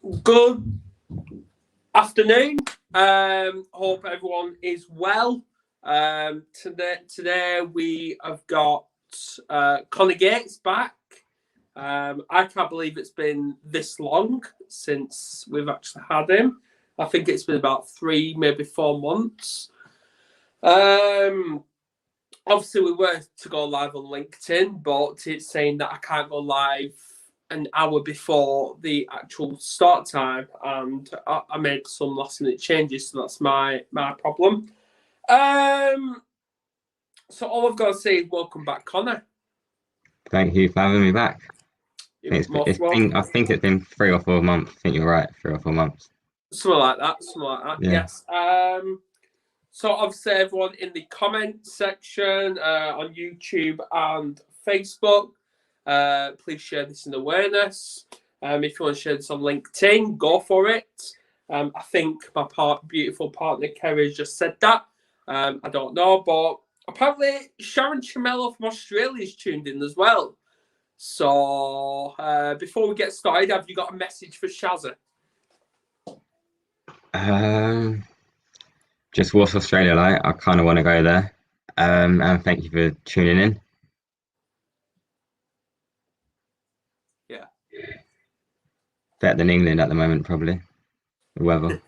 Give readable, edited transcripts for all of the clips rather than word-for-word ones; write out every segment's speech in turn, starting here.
Good afternoon. Hope everyone is well. Today we have got Connor Gates back. I can't believe it's been this long since we've actually had him. I think it's been about 3, maybe 4 months. Obviously, we were to go live on LinkedIn, but it's saying that I can't go live an hour before the actual start time, and I made some last minute changes, so that's my problem. So all I've got to say is welcome back, Connor. Thank you for having me back. I think it's been 3 or 4 months. I think you're right, 3 or 4 months. Something like that. Yeah. Yes. So obviously everyone in the comment section on YouTube and Facebook, please share this in awareness. If you want to share this on LinkedIn, go for it. I think my beautiful partner Kerry just said that. I don't know, but apparently Sharon Chamello from Australia is tuned in as well. So before we get started, have you got a message for Shazza? Just what's Australia like? I kind of want to go there. And thank you for tuning in. Yeah. Better than England at the moment, probably. The weather.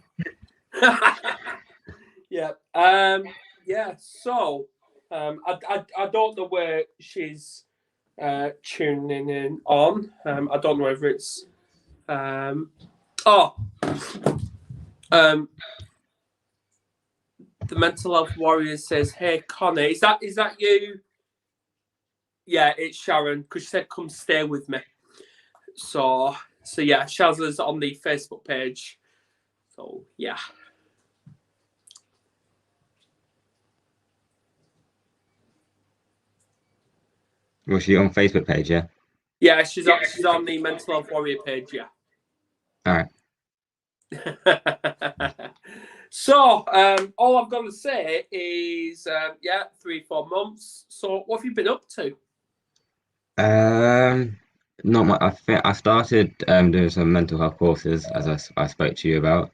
Yeah. Yeah. So, I don't know where she's tuning in on. I don't know whether it's the mental health warrior says, "Hey Connor, is that you?" Yeah, it's Sharon, because she said, "Come stay with me." So yeah, Shazza's on the Facebook page. So yeah. Was she on Facebook page? Yeah. Yeah, she's on the mental health warrior page. Yeah. All right. So, all I've got to say is, 3-4 months. So, what have you been up to? Not much. I think I started doing some mental health courses, as I spoke to you about.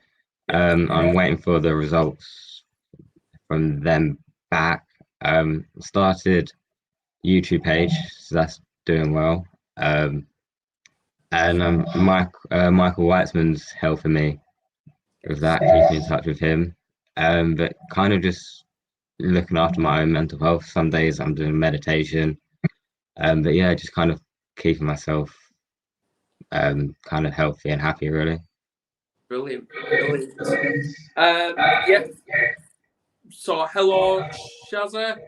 I'm waiting for the results from them back. Started YouTube page, so that's doing well. And Michael Weitzman's helping me with that, keeping in touch with him. But kind of just looking after my own mental health. Some days I'm doing meditation. But yeah, just kind of keeping myself kind of healthy and happy, really. Brilliant. Yeah. So, hello, Shazza.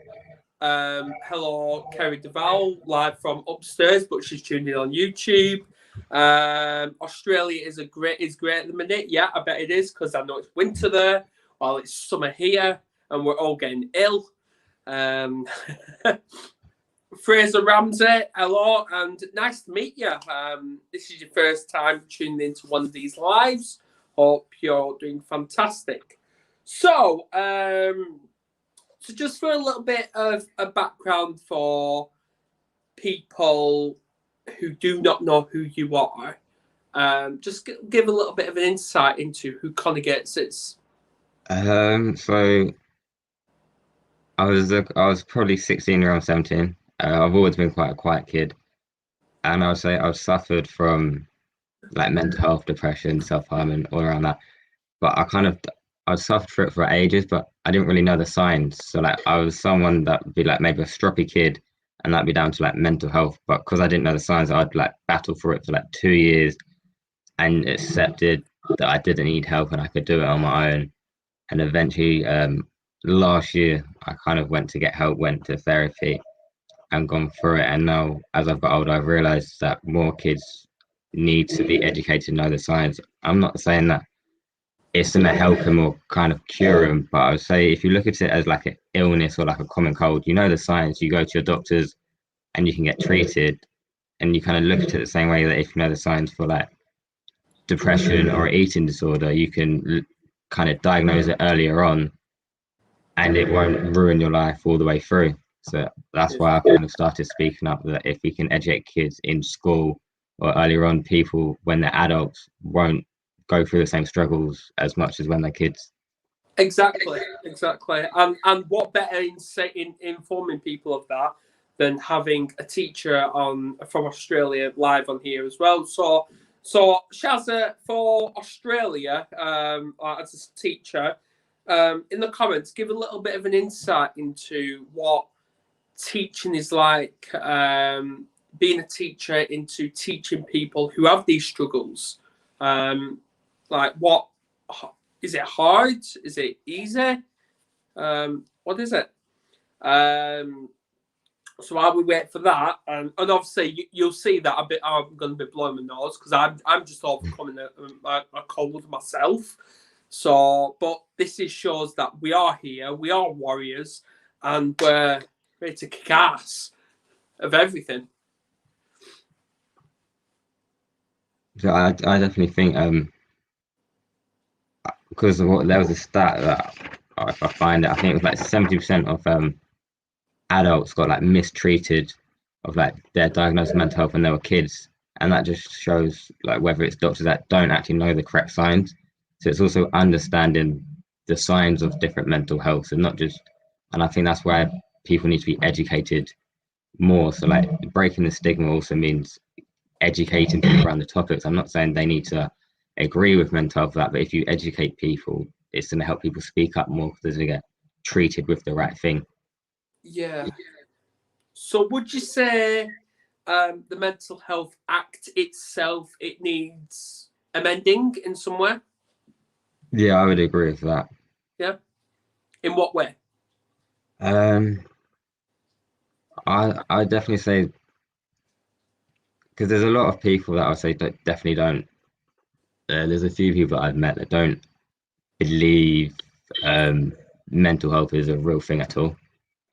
Hello, Kerry Duval, live from upstairs, but she's tuned in on YouTube. Australia is great at the minute. Yeah, I bet it is, because I know it's winter there while it's summer here, and we're all getting ill. Fraser Ramsey, hello, and nice to meet you. This is your first time tuning into one of these lives. Hope you're doing fantastic. So, so just for a little bit of a background for people who do not know who you are, just give a little bit of an insight into who Connor Gates is. So I was probably 16 around 17. I've always been quite a quiet kid, and I would say I've suffered from like mental health, depression, self-harm, and all around that. But I suffered for it for ages, but I didn't really know the signs. So like I was someone that would be like maybe a stroppy kid, and that'd be down to like mental health. But because I didn't know the signs, I'd like battle for it for like 2 years, and accepted that I didn't need help and I could do it on my own. And eventually, last year, I kind of went to get help, went to therapy, and gone through it. And now, as I've got older, I've realised that more kids need to be educated, know the signs. I'm not saying that it's going to help them or kind of cure them, but I would say if you look at it as like an illness or like a common cold, you know the signs, you go to your doctors and you can get treated, and you kind of look at it the same way that if you know the signs for like depression or eating disorder, you can kind of diagnose it earlier on and it won't ruin your life all the way through. So that's why I kind of started speaking up, that if we can educate kids in school or earlier on, people when they're adults won't go through the same struggles as much as when they're kids. Exactly. And what better in informing people of that than having a teacher from Australia live on here as well. So Shazza, for Australia, as a teacher, in the comments, give a little bit of an insight into what teaching is like, being a teacher, into teaching people who have these struggles. Like, what is it hard? Is it easy? What is it? So while we wait for that, and obviously you'll see that a bit. I'm going to be blowing my nose because I'm just overcoming a cold myself. So, but this shows that we are here, we are warriors, and we're ready to kick ass of everything. So I definitely think because there was a stat that if I find it, I think it was like 70% of adults got like mistreated of like their diagnosed mental health when they were kids, and that just shows like whether it's doctors that don't actually know the correct signs. So it's also understanding the signs of different mental health, and not just. And I think that's why people need to be educated more. So like breaking the stigma also means educating people around the topics. I'm not saying they need to agree with mental health, that, but if you educate people, it's going to help people speak up more because they get treated with the right thing. Yeah. So would you say the Mental Health Act itself, it needs amending in some way? Yeah, I would agree with that. Yeah. In what way? I definitely say, because there's a lot of people that I would say that definitely don't. There's a few people that I've met that don't believe mental health is a real thing at all.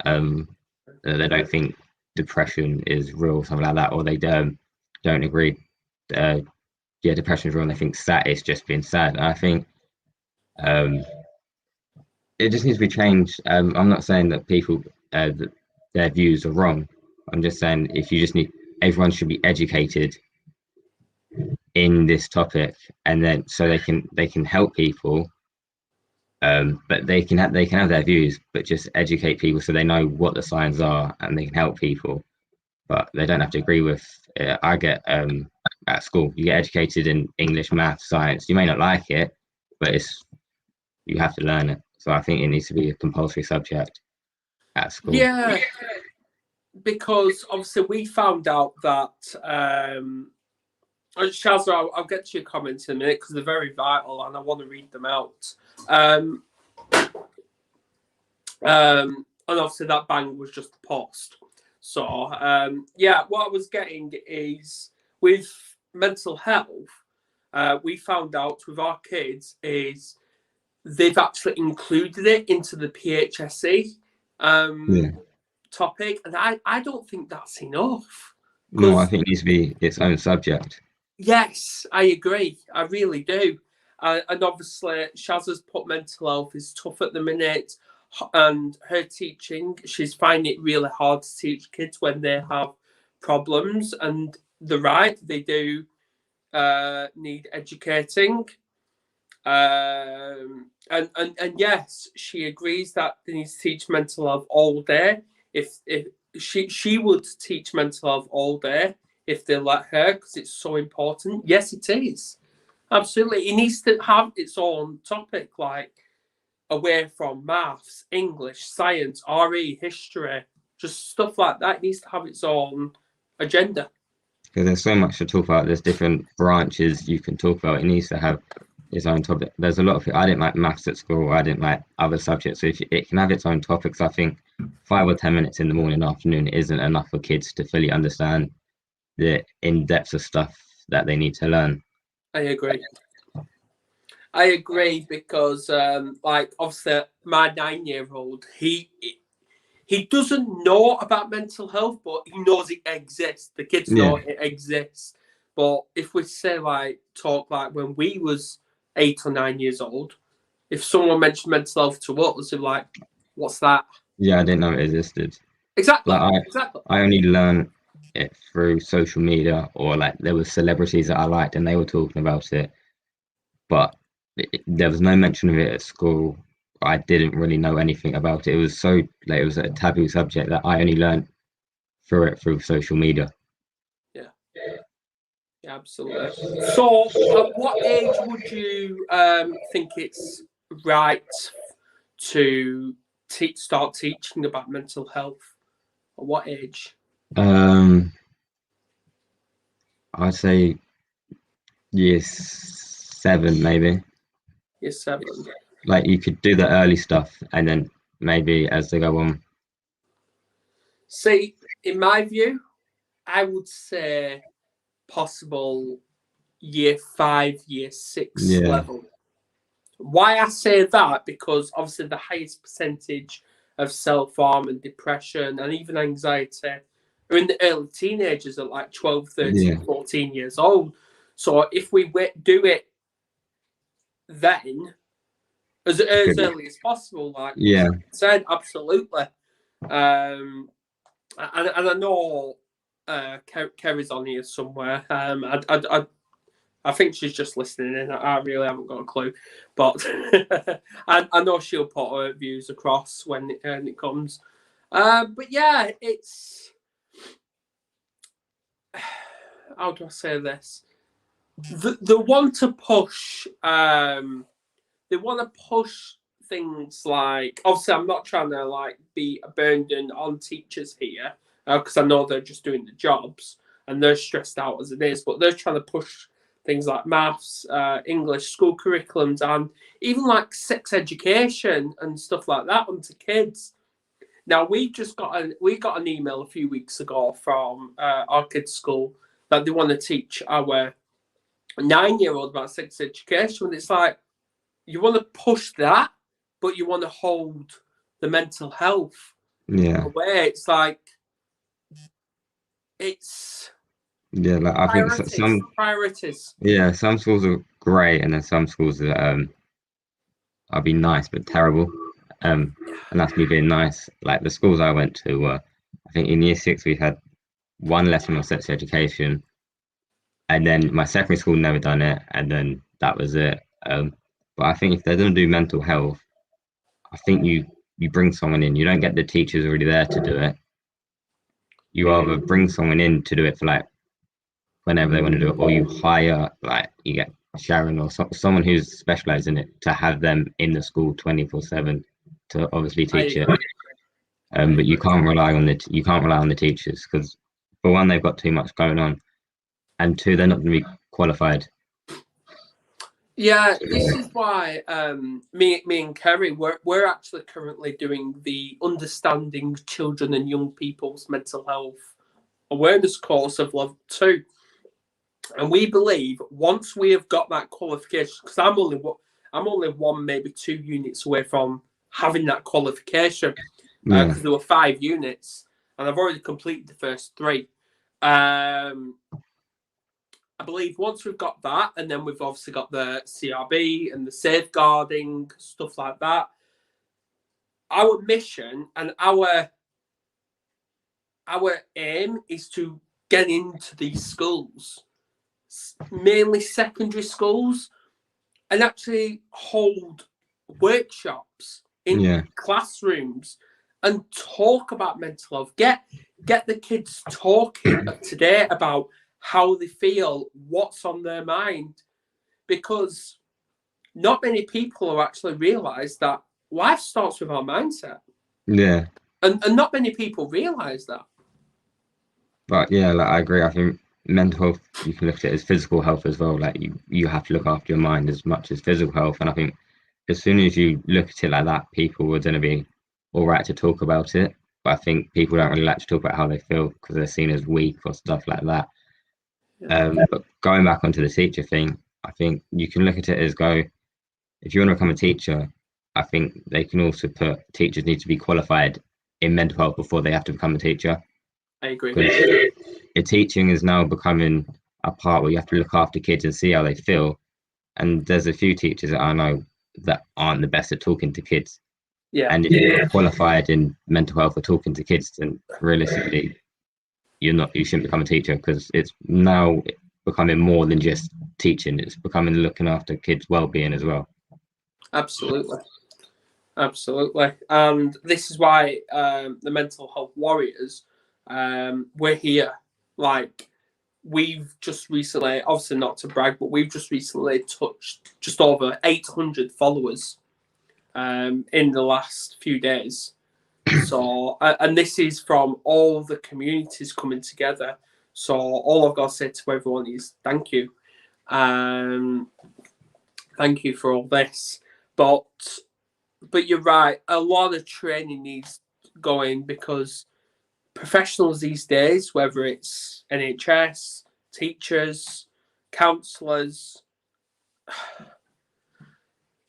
They don't think depression is real, something like that, or they don't agree. Yeah, depression is real, and they think sad is just being sad. And I think it just needs to be changed. I'm not saying that people that their views are wrong. I'm just saying everyone should be educated in this topic, and then so they can help people. But they can have their views, but just educate people so they know what the signs are and they can help people. But they don't have to agree with. I get at school, you get educated in English, math, science. You may not like it, but you have to learn it. So I think it needs to be a compulsory subject at school. Yeah, because obviously we found out that Shazza, I'll get to your comments in a minute because they're very vital and I want to read them out. And obviously that bang was just a post. So yeah, what I was getting is with mental health, we found out with our kids is they've actually included it into the PHSE topic, and I don't think that's enough. No, I think it needs to be its own subject. Yes, I agree. I really do. And obviously, Shazza's put mental health is tough at the minute, and her teaching, she's finding it really hard to teach kids when they have problems. And they're right, they do need educating. And yes, she agrees that they need to teach mental health all day. If she would teach mental health all day if they let her, because it's so important. Yes, it is. Absolutely. It needs to have its own topic, like away from maths, English, science, RE, history, just stuff like that. It needs to have its own agenda. Because there's so much to talk about. There's different branches you can talk about. It needs to have its own topic. There's a lot of it. I didn't like maths at school. I didn't like other subjects. So if it can have its own topics, I think 5 or 10 minutes in the morning, afternoon isn't enough for kids to fully understand the in-depth of stuff that they need to learn. I agree because, like, obviously, my 9-year-old, he doesn't know about mental health, but he knows it exists. The kids know it exists. But if we say, like, talk like when we was 8 or 9 years old, if someone mentioned mental health to us, they're like, what's that? Yeah, I didn't know it existed. Exactly. I only learned it through social media, or like there were celebrities that I liked and they were talking about it. but there was no mention of it at school. I didn't really know anything about it. It was so like it was a taboo subject that I only learned through social media. Yeah. Yeah, absolutely. So, at what age would you think it's right to start teaching about mental health? At what age? I'd say year 7 maybe. Year 7. Like you could do the early stuff and then maybe as they go on. See, in my view, I would say possible year 5, year 6 level. Why I say that? Because obviously the highest percentage of self-harm and depression and even anxiety are in the early teenagers at like 12, 13, 14 years old. So if we do it then, as early as possible, like you said, absolutely. And I know Kerry's on here somewhere. I think she's just listening in. I really haven't got a clue, but I know she'll put her views across when it comes. But yeah, it's how do I say this? They want to push. They want to push things like. Obviously, I'm not trying to like be a burden on teachers here because I know they're just doing the jobs and they're stressed out as it is. But they're trying to push things like maths, English, school curriculums, and even like sex education and stuff like that onto kids. Now we got an email a few weeks ago from our kids' school that they want to teach our 9-year-old about sex education, and it's like you want to push that, but you want to hold the mental health away. It's like it's. Yeah, like I think some priorities. Yeah, some schools are great, and then some schools are be nice but terrible. And that's me being nice. Like the schools I went to were, I think in year 6 we had one lesson on sex education, and then my secondary school never done it, and then that was it. But I think if they're gonna do mental health, I think you bring someone in. You don't get the teachers already there to do it. You either bring someone in to do it for like whenever they want to do it, or you hire like you get Sharon or someone who's specialized in it to have them in the school 24/7 to obviously teach it. But you can't rely on the teachers because for one they've got too much going on, and two they're not going to be qualified. Yeah, this is why me and Kerry we're actually currently doing the Understanding Children and Young People's Mental Health Awareness course of level 2. And we believe once we have got that qualification, because I'm only 1, maybe 2 units away from having that qualification, because there were 5 units, and I've already completed the first 3. I believe once we've got that, and then we've obviously got the CRB and the safeguarding stuff like that. Our mission and our aim is to get into these schools, mainly secondary schools, and actually hold workshops in classrooms and talk about mental health. Get the kids talking today about how they feel, what's on their mind, because not many people have actually realised that life starts with our mindset. Yeah. And not many people realise that. But yeah, like I agree. I think mental health, you can look at it as physical health as well. Like you have to look after your mind as much as physical health. And I think as soon as you look at it like that, people are going to be all right to talk about it. But I think people don't really like to talk about how they feel because they're seen as weak or stuff like that. But going back onto the teacher thing, I think you can look at it as if you want to become a teacher, I think they can also put teachers need to be qualified in mental health before they have to become a teacher. I agree. Teaching is now becoming a part where you have to look after kids and see how they feel. And there's a few teachers that I know that aren't the best at talking to kids. Yeah. And if you're qualified in mental health or talking to kids, then realistically, you shouldn't become a teacher because it's now becoming more than just teaching. It's becoming looking after kids' well-being as well. Absolutely. Absolutely. And this is why the Mental Health Warriors, we're here. Like, we've just recently, obviously not to brag, but we've just recently touched just over 800 followers in the last few days. So, and this is from all the communities coming together. So all I've got to say to everyone is thank you. Thank you for all this. But you're right, a lot of training needs going, because professionals these days, whether it's NHS, teachers, counsellors,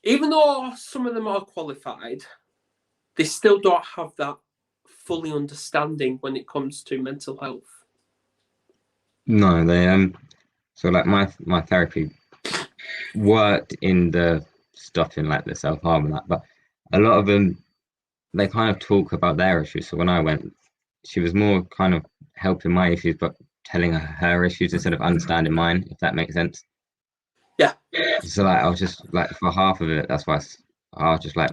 even though some of them are qualified, they still don't have that fully understanding when it comes to mental health. No, they so like my therapy worked in the stuff in like the self-harm and that, but a lot of them, they kind of talk about their issues. So when I went, she was more kind of helping my issues, but telling her issues instead of understanding mine, if that makes sense. Yeah. So like I was just like, for half of it, that's why I was just like,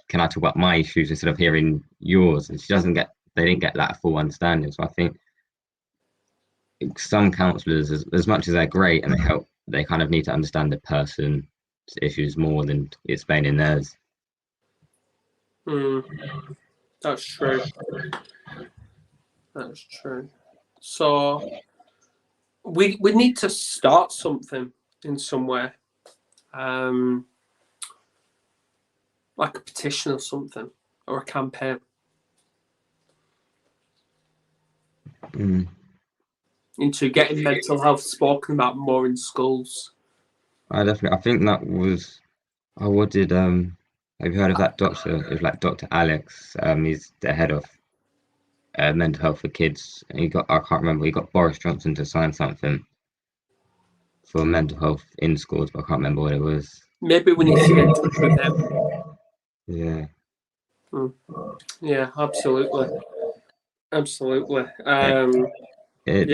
can I talk about my issues instead of hearing yours? And they didn't get that full understanding. So I think some counselors, as much as they're great and they help, they kind of need to understand the person's issues more than explaining theirs. That's true. That's true. So we need to start something in some way, like a petition or something, or a campaign. Into getting mental health spoken about more in schools. I think that was, what did have you heard of that doctor? It was like Dr. Alex. He's the head of mental health for kids. And I can't remember, he got Boris Johnson to sign something for mental health in schools, but I can't remember what it was. Maybe we need to get in touch with him. Yeah. Yeah, absolutely. Absolutely. It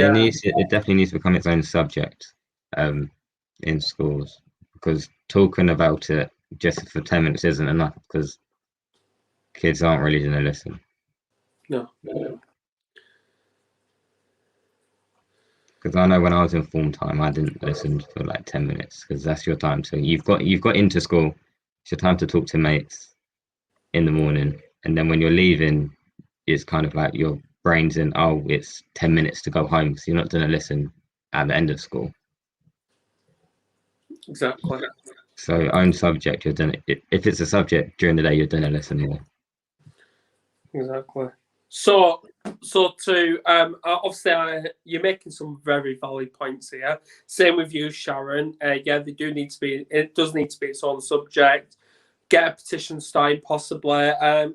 definitely needs to become its own subject in schools, because talking about it just for 10 minutes isn't enough, because kids aren't really going to listen. No. Because I know when I was in form time, I didn't listen for like 10 minutes, because that's your time. So you've got into school, it's your time to talk to mates in the morning, and then when you're leaving, it's kind of like your brain's in, oh, it's 10 minutes to go home, so you're not going to listen at the end of school. Exactly. So own subject, you're done. If it's a subject during the day, you're going to listen more. Exactly. So to obviously you're making some very valid points here. Same with you, Sharon. Yeah, they do need to be. It does need to be its own subject. Get a petition started, possibly.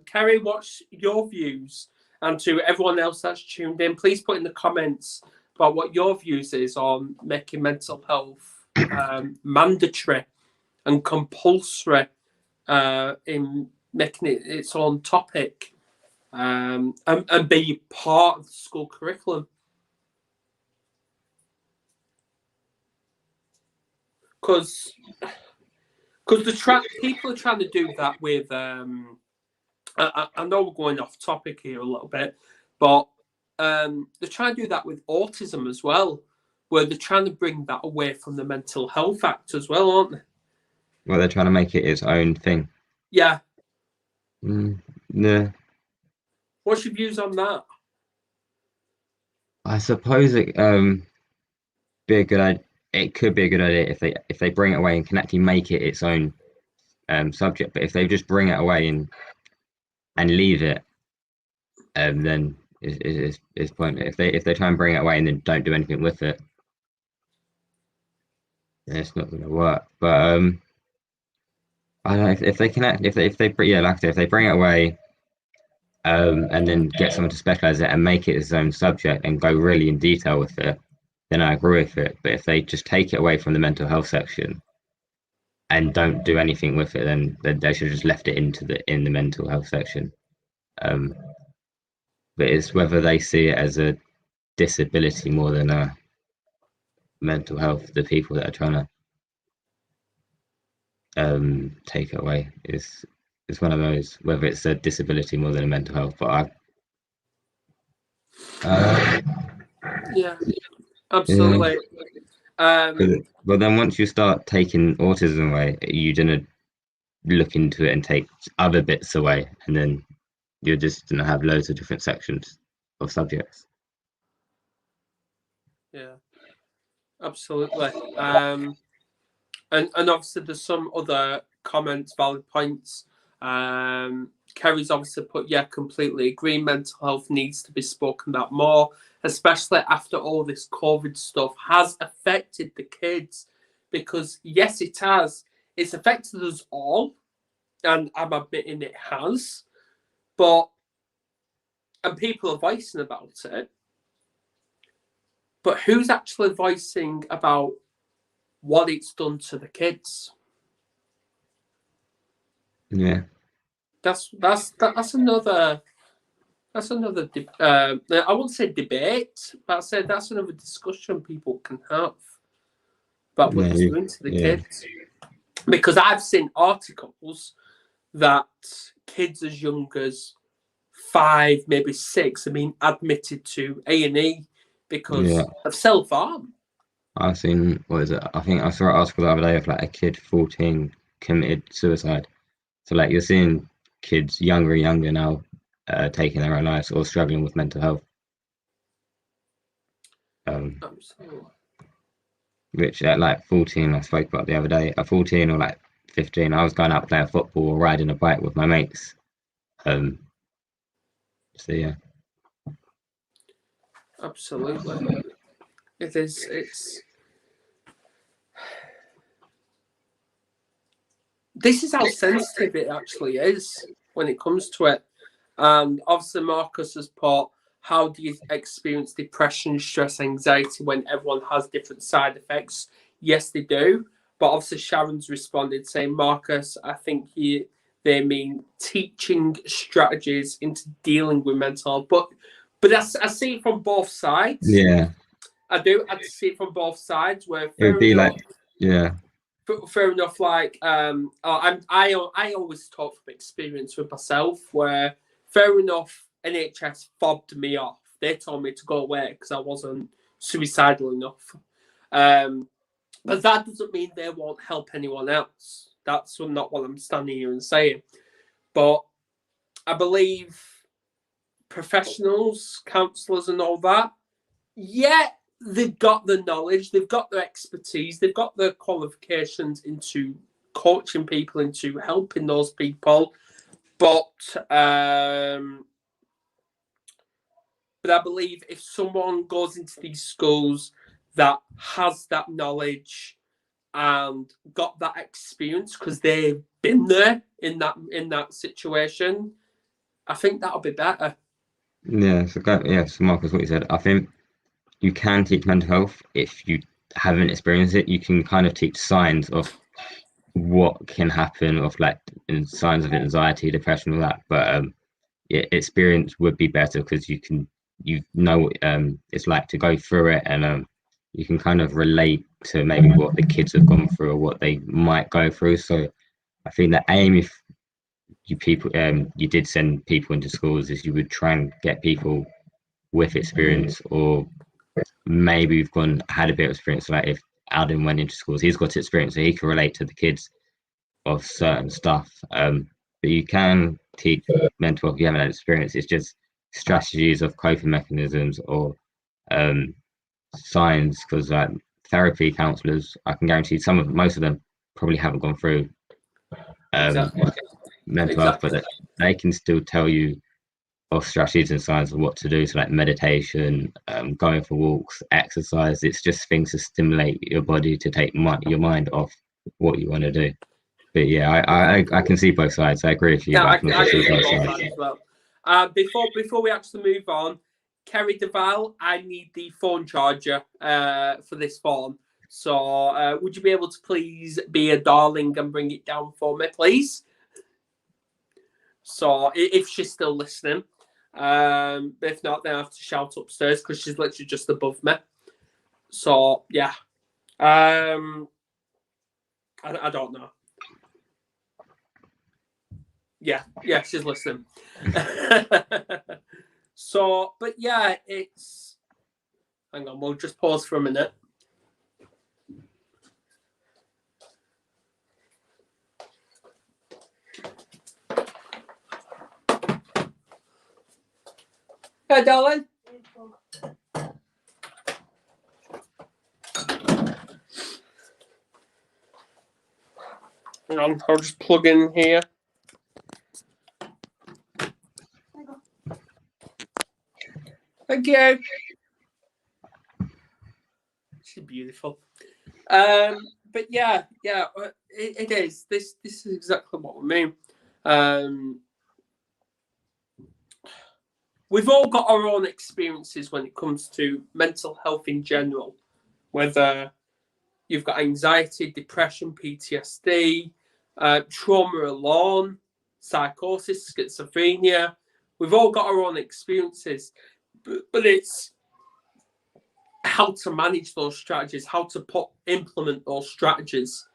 Kerry, what's your views? And to everyone else that's tuned in, please put in the comments about what your views is on making mental health mandatory and compulsory, in making it its own topic. And be part of the school curriculum. Because people are trying to do that with, I know we're going off topic here a little bit, but they're trying to do that with autism as well, where they're trying to bring that away from the Mental Health Act as well, aren't they? Well, they're trying to make it its own thing. Yeah. Yeah. What's your views on that? I suppose it be a good idea. It could be a good idea if they bring it away and can actually make it its own subject. But if they just bring it away and leave it, then it's pointless. If they try and bring it away and then don't do anything with it, then it's not going to work. But I don't know if they can like I said, if they bring it away, and then get someone to specialize it and make it its own subject and go really in detail with it, then I agree with it. But if they just take it away from the mental health section and don't do anything with it, then they should have just left it in the mental health section. But it's whether they see it as a disability more than a mental health, the people that are trying to take it away. It's one of those, whether it's a disability more than a mental health. But yeah, absolutely. But then once you start taking autism away, you're gonna look into it and take other bits away, and then you're just gonna have loads of different sections of subjects. Yeah, absolutely. And obviously there's some other comments, valid points. Kerry's obviously put, yeah, completely agree. Mental health needs to be spoken about more, especially after all this COVID stuff has affected the kids. Because yes, it has. It's affected us all, and I'm admitting it has. And people are voicing about it. But who's actually voicing about what it's done to the kids? Yeah, that's another I wouldn't say debate, but I said that's another discussion people can have about what it's doing to the kids. Because I've seen articles that kids as young as 5, maybe 6, have been admitted to A&E because of self-harm. I've seen, what is it? I think I saw an article the other day of like a kid 14 committed suicide. So like you're seeing kids younger and younger now taking their own lives or struggling with mental health. Absolutely. Which at like 14, I spoke about the other day. At 14 or like 15, I was going out playing football or riding a bike with my mates. So yeah. Absolutely. It's this is how sensitive it actually is when it comes to it. And obviously Marcus has put, how do you experience depression, stress, anxiety when everyone has different side effects? Yes, they do. But obviously Sharon's responded saying, Marcus, I think they mean teaching strategies into dealing with mental health. But I see it from both sides. Yeah. I do. I see it from both sides. Where it would be enough, like, yeah. Fair enough. Like, I always talk from experience with myself. Where fair enough, NHS fobbed me off. They told me to go away because I wasn't suicidal enough. But that doesn't mean they won't help anyone else. That's not what I'm standing here and saying. But I believe professionals, counsellors, and all that, yeah, they've got the knowledge, they've got the expertise, they've got the qualifications into coaching people, into helping those people. But I believe if someone goes into these schools that has that knowledge and got that experience because they've been there in that situation, I think that'll be better. Yeah, so Marcus, what you said, I think you can teach mental health if you haven't experienced it. You can kind of teach signs of what can happen, of like signs of anxiety, depression, all that. But experience would be better because you know what it's like to go through it, and you can kind of relate to maybe what the kids have gone through or what they might go through. So I think the aim, if you did send people into schools, is you would try and get people with experience, or maybe we've had a bit of experience. Like if Alden went into schools, he's got experience, so he can relate to the kids of certain stuff. But you can teach mental health if you haven't had experience. It's just strategies of coping mechanisms or signs, because therapy counselors, I can guarantee most of them probably haven't gone through mental health, but they can still tell you of strategies and signs of what to do. So like meditation, going for walks, exercise. It's just things to stimulate your body to take your mind off what you want to do. But yeah, I can see both sides. I agree with you. Yeah, I can see both sides as well. Before we actually move on, Kerry Duval, I need the phone charger for this phone. So would you be able to please be a darling and bring it down for me, please? So if she's still listening. If not, then I have to shout upstairs because she's literally just above me. So yeah, I don't know. Yeah, she's listening. So, but yeah, it's. Hang on, we'll just pause for a minute. Hey, darling. Hang on, I'll just plug in here. Thank you. She's beautiful. But yeah, it is. This is exactly what we mean. We've all got our own experiences when it comes to mental health in general, whether you've got anxiety, depression, PTSD, trauma alone, psychosis, schizophrenia. We've all got our own experiences, but it's how to manage those strategies, how to implement those strategies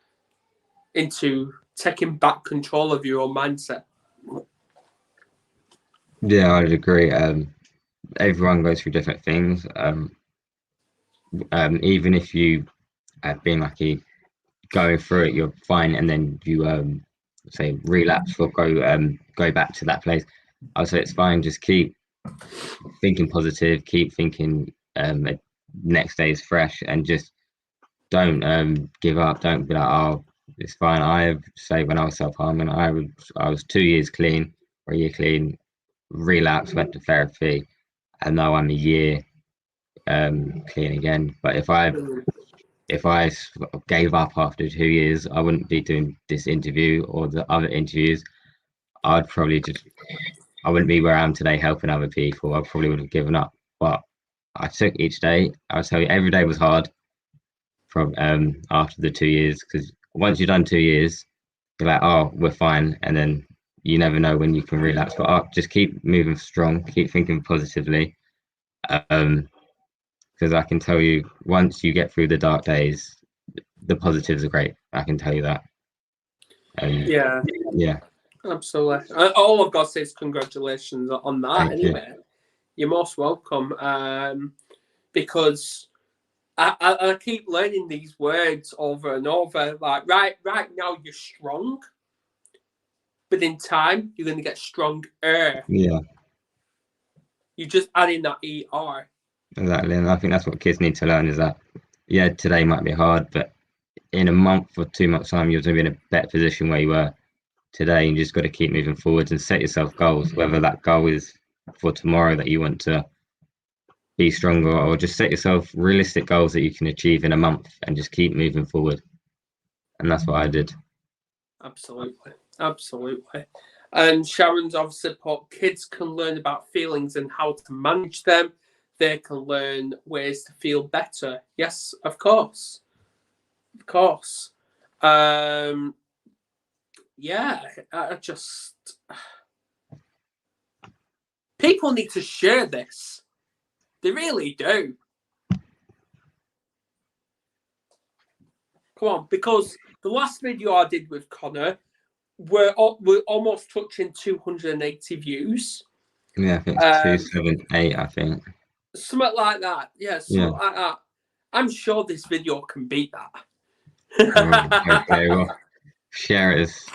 into taking back control of your own mindset. Yeah, I'd agree. Everyone goes through different things. Even if you have been lucky going through it, you're fine, and then you say relapse or go back to that place. I'd say it's fine. Just keep thinking positive. Keep thinking next day is fresh, and just don't give up. Don't be like, oh, it's fine. I say when I was self-harming, I was 2 years clean, or a year clean, relapsed, went to therapy, and now I'm a year clean again. But if I gave up after 2 years, I wouldn't be doing this interview or the other interviews. I'd probably I wouldn't be where I am today helping other people. I probably would have given up. But I took each day. I'll tell you, every day was hard from after the 2 years, because once you've done 2 years, you're like, oh, we're fine. And then you never know when you can relapse. But just keep moving strong, keep thinking positively. Because I can tell you, once you get through the dark days, the positives are great. I can tell you that. Yeah, Absolutely. All I've got to say is congratulations on that. thank anyway, you. You're most welcome. Because I keep learning these words over and over. Like right now, you're strong, but in time, you're going to get stronger. Yeah, You just add in that ER. exactly. And I think that's what kids need to learn, is that, yeah, today might be hard, but in a month or 2 months' time, you're going to be in a better position where you were today. You just got to keep moving forwards and set yourself goals, whether that goal is for tomorrow that you want to be stronger, or just set yourself realistic goals that you can achieve in a month and just keep moving forward. And that's what I did. Absolutely. And Sharon's obviously put, kids can learn about feelings and how to manage them. They can learn ways to feel better. Yes, of course. Yeah, I just... People need to share this. They really do. Come on, because the last video I did with Connor, we're almost touching 280 views. Yeah, I think it's 278, I think. Something like that. Yeah, something like that. I'm sure this video can beat that. Okay, that. well, share it as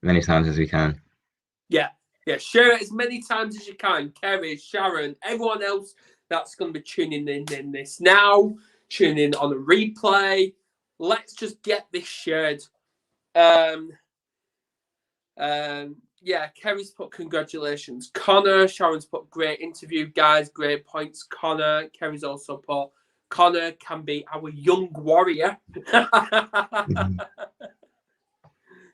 many times as we can. Yeah, share it as many times as you can. Kerry, Sharon, everyone else that's going to be tuning in this now, tuning in on a replay. Let's just get this shared. Yeah, Kerry's put congratulations. Connor, Sharon's put great interview, guys, great points. Connor, Kerry's also put Connor can be our young warrior.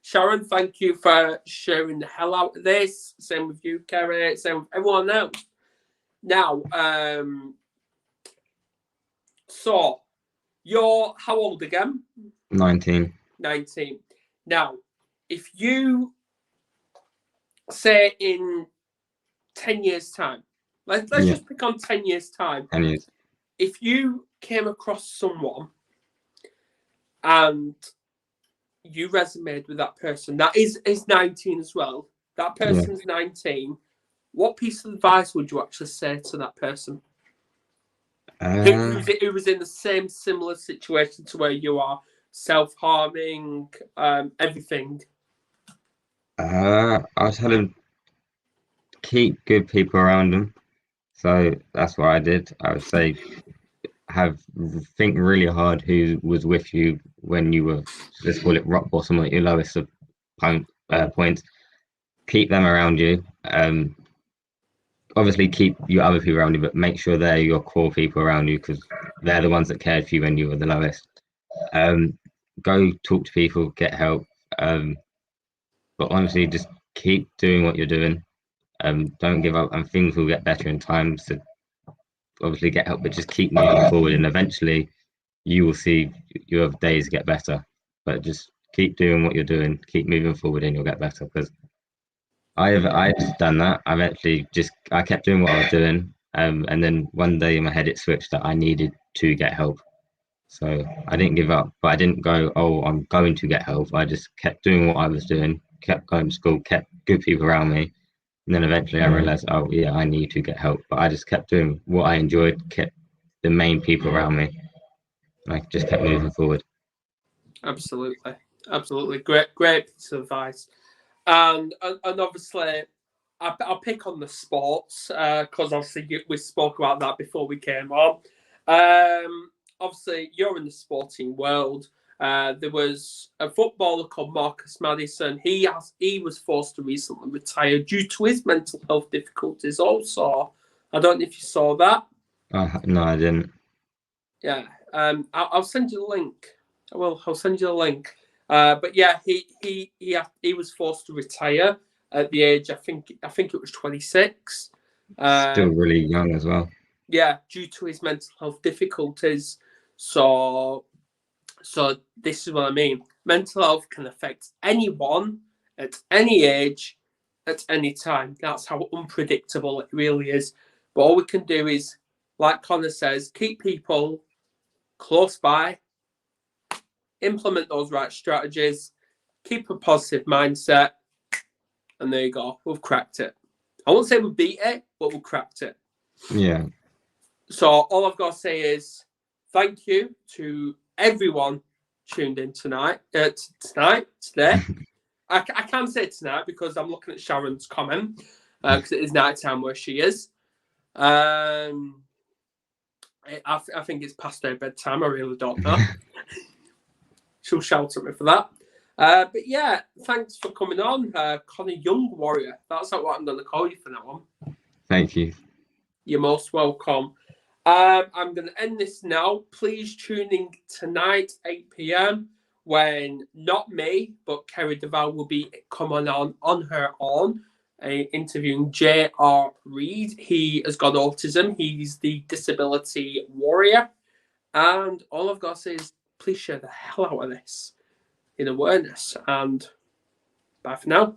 Sharon, thank you for sharing the hell out of this. Same with you, Kerry. Same with everyone else. Now, so you're how old again? 19. 19. Now, if you say in 10 years' time, let's just pick on 10 years' time. 10 years. If you came across someone and you resonated with that person that is 19 as well. That person's 19. What piece of advice would you actually say to that person? Who was in the same similar situation to where you are, self-harming, everything? I'll tell him keep good people around him. So that's what I did. I would say think really hard who was with you when you were, let's call it rock bottom, at your lowest of points. Keep them around you. Obviously keep your other people around you, but make sure they're your core people around you because they're the ones that cared for you when you were the lowest. Go talk to people, get help. But honestly, just keep doing what you're doing. Don't give up, and things will get better in time. So obviously get help, but just keep moving forward, and eventually you will see your days get better. But just keep doing what you're doing, keep moving forward, and you'll get better. Because I've done that. I kept doing what I was doing, and then one day in my head it switched that I needed to get help. So I didn't give up, but I didn't go, oh, I'm going to get help. I just kept doing what I was doing, kept going to school, kept good people around me. And then eventually I realized, oh, yeah, I need to get help. But I just kept doing what I enjoyed, kept the main people around me. And I just kept moving forward. Absolutely. Absolutely. Great piece of advice. And obviously, I'll pick on the sports because obviously we spoke about that before we came on. Obviously, you're in the sporting world. There was a footballer called Marcus Maddison. He was forced to recently retire due to his mental health difficulties. Also, I don't know if you saw that. No, I didn't. Yeah, I'll send you the link. I'll send you the link. But yeah, he was forced to retire at the age, I think it was 26. Still really young as well. Yeah, due to his mental health difficulties. So this is what I mean. Mental health can affect anyone at any age, at any time. That's how unpredictable it really is. But all we can do is, like Connor says, keep people close by, implement those right strategies, keep a positive mindset, and there you go. We've cracked it. I won't say we beat it, but we've cracked it. Yeah. So all I've got to say is thank you to everyone tuned in today. I can say tonight because I'm looking at Sharon's comment because it is night time where she is. I think it's past her bedtime. I really don't know. She'll shout at me for that. But yeah, thanks for coming on, Connor Young Warrior. That's not what I'm going to call you for now on. Thank you. You're most welcome. I'm going to end this now. Please tune in tonight, 8 p.m, when not me, but Kerry Duval will be coming on her own, interviewing J.R. Reid. He has got autism. He's the disability warrior. And all I've got to say is please share the hell out of this in awareness. And bye for now.